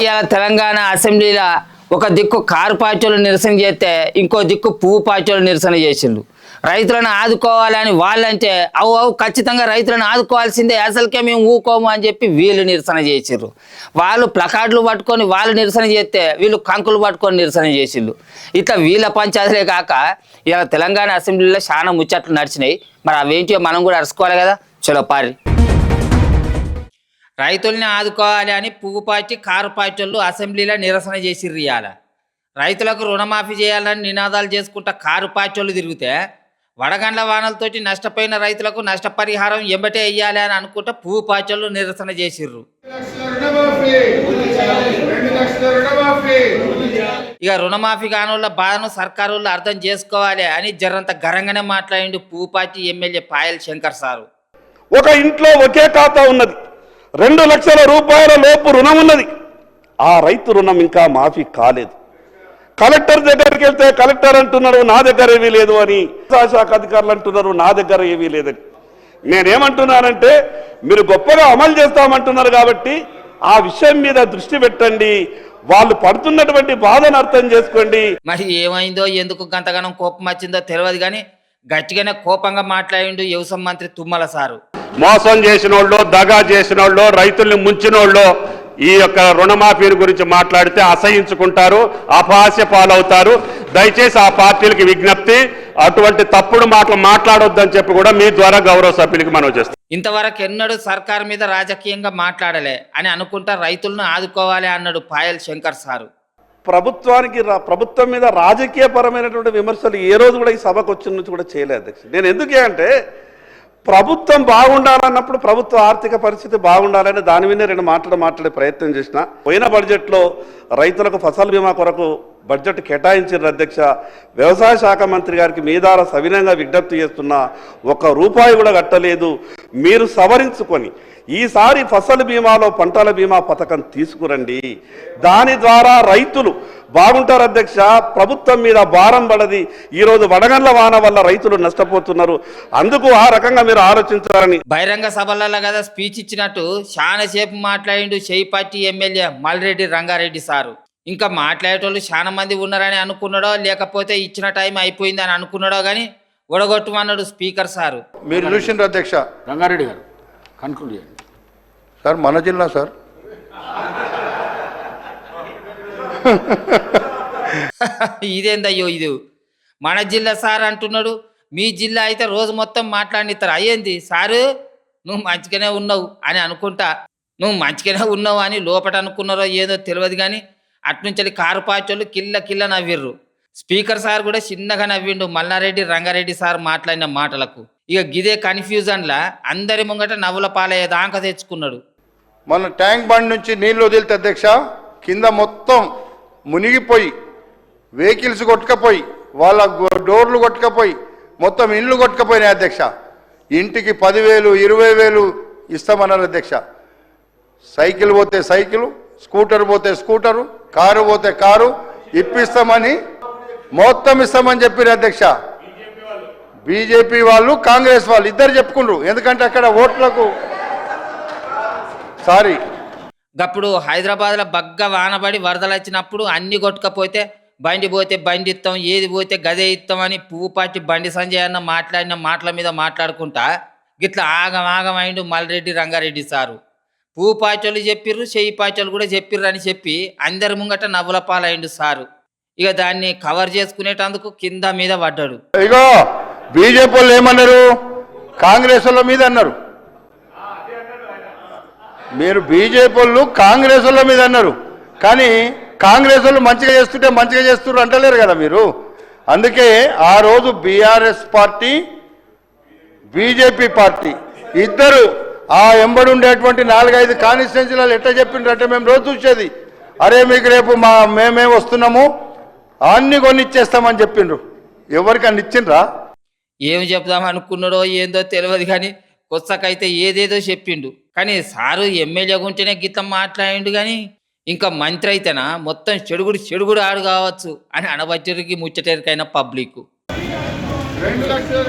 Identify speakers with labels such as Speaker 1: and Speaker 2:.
Speaker 1: ఇలా తెలంగాణ అసెంబ్లీలో ఒక దిక్కు కారు పార్టీలు నిరసన చేస్తే ఇంకో దిక్కు పువ్వు పార్టీలు నిరసన చేసిండు. రైతులను ఆదుకోవాలని వాళ్ళంటే అవు ఖచ్చితంగా రైతులను ఆదుకోవాల్సిందే, అసలుకే మేము ఊకోము అని చెప్పి వీళ్ళు నిరసన చేసిర్రు. వాళ్ళు ప్లకార్డులు పట్టుకొని వాళ్ళు నిరసన చేస్తే వీళ్ళు కంకులు పట్టుకొని నిరసన చేసిండు. ఇట్లా వీళ్ళ పంచాయతీలే కాక ఇలా తెలంగాణ అసెంబ్లీలో చాలా ముచ్చట్లు నడిచినాయి. మరి అవేంటో మనం కూడా అరుచుకోవాలి కదా. చలో పారి. రైతుల్ని ఆదుకోవాలి అని పువ్వు పార్టీ కారు పార్టీలు అసెంబ్లీలో నిరసన చేసిర్రు. ఇవాళ రైతులకు రుణమాఫీ చేయాలని నినాదాలు చేసుకుంటా కారు పార్టీలు తిరిగితే వడగండ్ల వానలతోటి నష్టపోయిన రైతులకు నష్టపరిహారం ఎంబటే ఇయ్యాలి అని అనుకుంటా పువ్వు పార్టీలు నిరసన చేసిర్రు. ఇక రుణమాఫీ కానుల బాధను సర్కారు అర్థం చేసుకోవాలి అని జరంత గరంగానే మాట్లాడిండు పువ్వు party MLA Payal Shankar sir.
Speaker 2: ఒక ఇంట్లో ఒకే ఖాతా ఉన్నది, 2 లక్షల రూపాయల లోపు రుణం ఉన్నది. ఆ రైతు రుణం ఇంకా మాఫీ కాలేదు. కలెక్టర్ దగ్గరికి వెళ్తే కలెక్టర్ అంటున్నాడు నా దగ్గర ఏమీ లేదు అని, శాఖ అధికారులు అంటున్నారు నా దగ్గర ఏమీ లేదని. నేనేమంటున్నానంటే మీరు గొప్పగా అమలు చేస్తామంటున్నారు కాబట్టి ఆ విషయం మీద దృష్టి పెట్టండి, వాళ్ళు పడుతున్నటువంటి బాధను అర్థం చేసుకోండి.
Speaker 1: మరి ఏమైందో ఎందుకు గంతగానం కోపం వచ్చిందో తెలియదు కానీ గట్టిగానే కోపంగా మాట్లాడిండు వ్యవసాయ మంత్రి తుమ్మల సారు.
Speaker 2: మోసం చేసిన వాళ్ళు, దగా చేసిన వాళ్ళు, రైతుల్ని ముంచిన వాళ్ళు ఈ యొక్క రుణమాఫీ గురించి మాట్లాడితే అసహించుకుంటారు, అపహాస్య పాలవుతారు. దయచేసి ఆ పార్టీలకి విజ్ఞప్తి, అటువంటి తప్పుడు మాటలు మాట్లాడొద్దని చెప్పి కూడా మీ ద్వారా గౌరవ సభ్యులకి మనవి చేస్తాం.
Speaker 1: ఇంతవరకు ఎన్నడూ సర్కారు మీద రాజకీయంగా మాట్లాడలే అని అనుకుంటా రైతులను ఆదుకోవాలి అన్నాడు పాయల్ శంకర్ సారు.
Speaker 2: ప్రభుత్వం మీద రాజకీయపరమైనటువంటి విమర్శలు ఏ రోజు కూడా ఈ సభకు వచ్చిన నుంచి కూడా చేయలేదు అధ్యక్ష. నేను ఎందుకే అంటే ప్రభుత్వం బాగుండాలన్నప్పుడు ప్రభుత్వ ఆర్థిక పరిస్థితి బాగుండాలని దాని మీద 2 మాటలు మాట్లాడే ప్రయత్నం చేసిన. పోయిన బడ్జెట్లో రైతులకు ఫసల్ బీమా కొరకు బడ్జెట్ కేటాయించిన అధ్యక్ష. వ్యవసాయ శాఖ మంత్రి గారికి మీ ద్వారా సవినంగా విజ్ఞప్తి చేస్తున్నా, 1 రూపాయి కూడా కట్టలేదు. మీరు సవరించుకొని ఈసారి ఫసల్ బీమాలో పంటల బీమా పథకం తీసుకురండి. దాని ద్వారా రైతులు బాగుంటారు అధ్యక్ష. ప్రభుత్వం మీద భారం పడది. ఈరోజు వడగండ్ల వాన వల్ల రైతులు నష్టపోతున్నారు. అందుకు ఆ రకంగా మీరు ఆలోచించాలని
Speaker 1: బహిరంగ సభలలో కదా స్పీచ్ ఇచ్చినట్టు చాలా సేపు మాట్లాడిండు చేయి party MLA Malreddy Rangareddy sir. ఇంకా మాట్లాడేటోళ్ళు చాలా మంది ఉన్నారని అనుకున్నాడో లేకపోతే ఇచ్చిన టైం అయిపోయిందని అనుకున్నాడో కానీ ఒడగొట్టమన్నాడు స్పీకర్ సారు.
Speaker 3: మీరు చూసిండ్రు అధ్యక్ష.
Speaker 4: రంగారెడ్డి గారు కన్క్లూడ్ చేయండి
Speaker 3: సార్. మన జిల్లా సార్
Speaker 1: ఇదేందయ్యో ఇది మన జిల్లా సార్ అంటున్నాడు. మీ జిల్లా అయితే రోజు మొత్తం మాట్లాడిస్తారు. అయ్యింది సారు నువ్వు మంచిగానే ఉన్నావు అని అనుకుంటా, నువ్వు మంచిగానే ఉన్నావు అని లోపట అనుకున్నారో ఏదో తెలియదు కానీ అట్నుంచి కారు పార్టీలు కిల్ల కిల్ల నవ్విర్రు. స్పీకర్ సార్ కూడా చిన్నగా నవ్విండు మల్లారెడ్డి రంగారెడ్డి సార్ మాట్లాడిన మాటలకు. ఇక గిదే కన్ఫ్యూజన్లా అందరి ముంగట నవ్వుల పాలయ్యేదాకా తెచ్చుకున్నాడు.
Speaker 3: మన ట్యాంక్ బండ్ నుంచి నీళ్లు వదిలితే అధ్యక్ష కింద మొత్తం మునిగిపోయి వెహికల్స్ కొట్టుకపోయి వాళ్ళ డోర్లు కొట్టుకపోయి మొత్తం ఇండ్లు కొట్టుకపోయినాయి అధ్యక్ష. ఇంటికి 10,000 20,000 ఇస్తామన్నారు అధ్యక్ష. సైకిల్ పోతే సైకిల్, స్కూటర్ పోతే స్కూటరు, కారు పోతే కారు ఇప్పిస్తామని మొత్తం ఇస్తామని చెప్పారు అధ్యక్ష. బీజేపీ వాళ్ళు కాంగ్రెస్ వాళ్ళు ఇద్దరు చెప్పుకుండ్రు. ఎందుకంటే అక్కడ ఓట్లకు సారీ
Speaker 1: గప్పుడు హైదరాబాద్లో బగ్గ వానబడి వరదలు వచ్చినప్పుడు అన్ని కొట్టుకపోతే బండి పోతే బండి ఇస్తాం, ఏది పోతే గదే ఇస్తామని పువ్వు పార్టీ బండి సంజయ్ అన్న మాట్లాడిన మాటల మీద మాట్లాడుకుంటా గిట్లా ఆగమాగమైండు మల్రెడ్డి రంగారెడ్డి సారు. పువ్వు పార్టీలు చెప్పిర్రు, చెయ్యి పార్టీలు కూడా చెప్పిర్రు అని చెప్పి అందరి ముంగట నవ్వుల పాలైండు సారు. ఇక దాన్ని కవర్ చేసుకునేటందుకు కింద మీద పడ్డాడు.
Speaker 3: ఇగో బీజేపీ వాళ్ళు ఏమన్నారు, కాంగ్రెస్ వాళ్ళ మీద అన్నారు. మీరు బీజేపీ వాళ్ళు కాంగ్రెస్ వాళ్ళ మీద అన్నారు కానీ కాంగ్రెస్ వాళ్ళు మంచిగా చేస్తుంటే మంచిగా చేస్తున్నారు అంటలేరు కదా మీరు. అందుకే ఆ రోజు బీఆర్ఎస్ పార్టీ బీజేపీ పార్టీ ఇద్దరు ఆ ఎంబడి ఉండేటువంటి 4-5 కాన్స్టిట్యున్సీలలో ఎట్లా చెప్పిండ్రంటే మేము రోజు చూసేది, అరే మీకు రేపు మేమే వస్తున్నాము అన్ని కొనిచ్చేస్తామని చెప్పిండ్రు. ఎవరికి అన్ని ఇచ్చిండ్రా?
Speaker 1: ఏమి చెప్దాం అనుకున్నాడో ఏందో తెలియదు కానీ కొత్తకైతే ఏదేదో చెప్పిండు. కానీ సారు ఎమ్మెల్యే ఉంటేనే గీతం మాట్లాడిండు కానీ ఇంకా మంత్రి అయితేనా మొత్తం చెడుగుడు ఆడు కావచ్చు అని అనబట్టరికి ముచ్చటేరికైన పబ్లిక్.